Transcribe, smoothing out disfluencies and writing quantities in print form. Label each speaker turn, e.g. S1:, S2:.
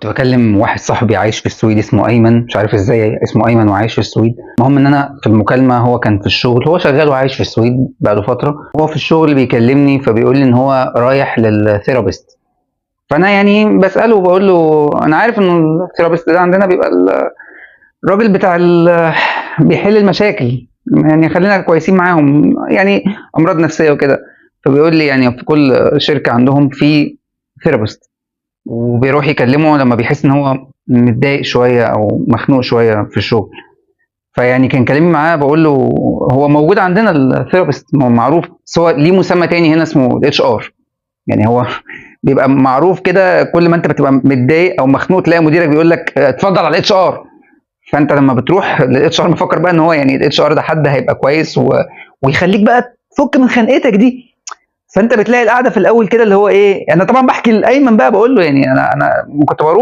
S1: كنت باكلم واحد صاحبي عايش في السويد اسمه أيمن، مش عارف إزاي اسمه أيمن وعايش في السويد. المهم إن أنا في المكالمة هو كان في الشغل، هو شغال وعايش في السويد بقى له فترة. هو في الشغل بيكلمني فبيقول لي إن هو رايح للثيرابيست. فأنا يعني باسأله وباقول له أنا عارف إن الثيرابيست ده عندنا بيبقى الراجل بتاع بيحل المشاكل، يعني خلينا كويسين معاهم، يعني أمراض نفسية وكده. فبيقول لي يعني في كل شركة عندهم في ثيرابيست، وبيروح يكلمه لما بيحس ان هو متضايق شويه او مخنوق شويه في الشغل. فيعني كان كلامي معاه بقول له هو موجود عندنا الثيرابيست معروف، بس هو ليه مسمى تاني هنا اسمه الاتش ار. يعني هو بيبقى معروف كده، كل ما انت بتبقى متضايق او مخنوق تلاقي مديرك بيقول لك اتفضل على الاتش ار. فانت لما بتروح للاتش ار مفكر بقى ان هو يعني الاتش ار ده حد هيبقى كويس ويخليك بقى تفك من خنقتك دي. فانت بتلاقي القعده في الاول كده اللي هو ايه، انا طبعا بحكي لايمن بقى بقول له يعني انا كنت بروح